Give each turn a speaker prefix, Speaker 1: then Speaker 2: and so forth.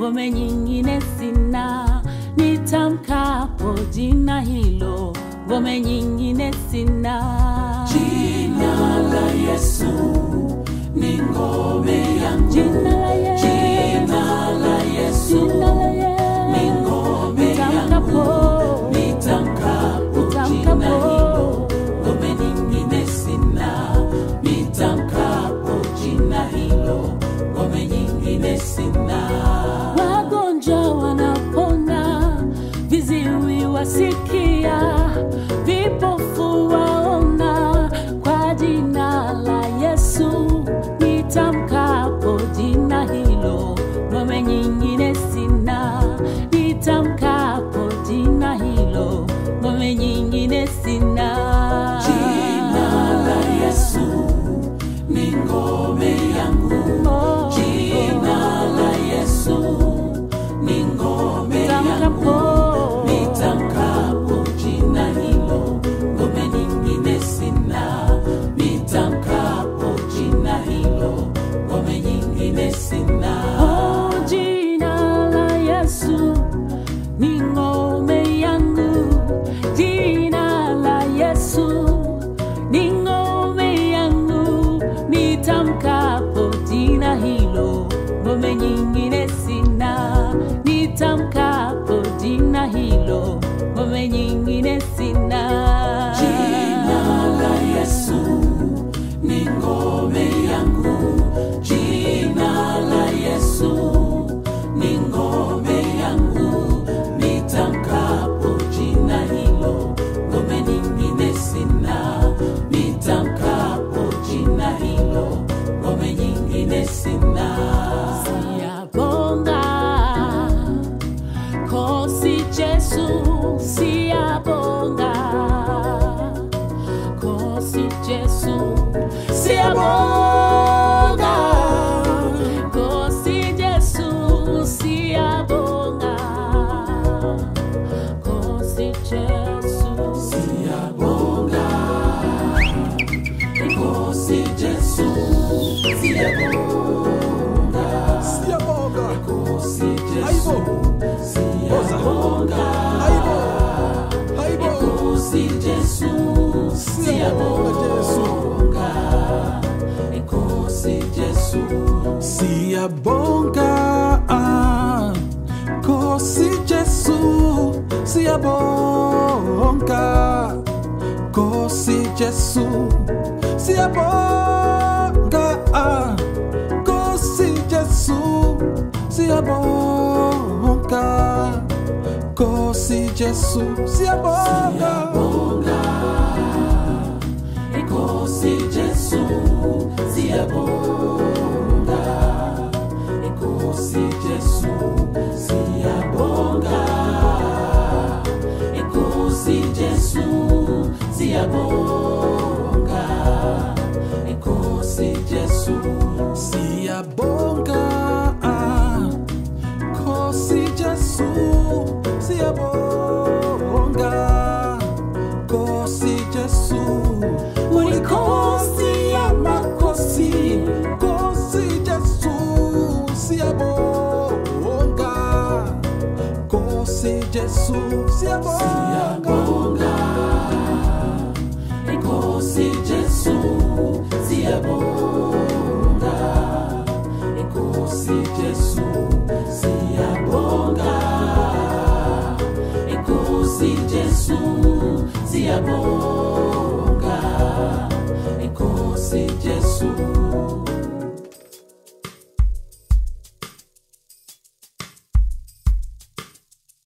Speaker 1: ngome nyingine sina. Nitamkapo jina hilo, ngome nyingine sina.
Speaker 2: Jina la Yesu ni ngome yangu.
Speaker 1: Jina la Yesu,
Speaker 2: Jina la Yesu ni ngome yangu. Nitamkapo jina hilo, ngome nyingine sina. Nitamkapo jina hilo, ngome nyingine sina.
Speaker 1: Wagonjwa wanapona, viziwi wasikia, vipofu waona, kwa jina la Yesu. Nitamkapo jina hilo, ngome nyingine sina. Nitamkapo jina hilo, ngome nyingine sina.
Speaker 2: Jina la Yesu ni ngome yangu. Jina la Yesu ni ngome yangu. Nitamkapo jina hilo, ngome nyingine sina. Nitamkapo jina hilo, ngome nyingine sina.
Speaker 1: Oh, jina la Yesu ni ngome yangu. Jina la Yesu ni ngome yangu. Nitamkapo jina hilo, ngome nyingine sina. Nitamkapo jina hilo, ngome nyingine sina.
Speaker 2: Jina la Yesu ni ngome yangu. Jina la Yesu ni ngome yangu. Nitamkapo jina hilo, ngome nyingine sina. Nitamkapo jina hilo, ngome nyingine sina.
Speaker 1: Siyabonga Nkosi Jesu, siyabonga Nkosi Jesu, siyabonga Nkosi Jesu, siyabonga Nkosi Jesu,
Speaker 2: Siyabonga Nkosi Jesu, siyabonga.
Speaker 3: Siyabonga.
Speaker 2: Nkosi Jesu,
Speaker 3: Aibo.
Speaker 2: siyabonga.
Speaker 3: Aibo.
Speaker 2: Nkosi Jesu, siyabonga. Nkosi Jesu,
Speaker 3: Siyabonga. Nkosi Jesu, siyabonga. Nkosi Jesu, siyabonga. Nkosi Jesu, siyabonga. Nkosi Jesu, siyabonga.
Speaker 2: Nkosi Jesu, siyabonga. Nkosi Jesu, siyabonga. Nkosi Jesu, siyabonga. Nkosi Jesu,
Speaker 3: Siyabonga. Nkosi Jesu, siyabonga. Nkosi Jesu, ulikosi ya makosi. Nkosi Jesu, siyabonga. Nkosi Jesu, siyabonga.
Speaker 2: Nkosi Jesu, siyabonga. Nkosi Jesu, siyabonga. Nkosi Jesu, siyabonga.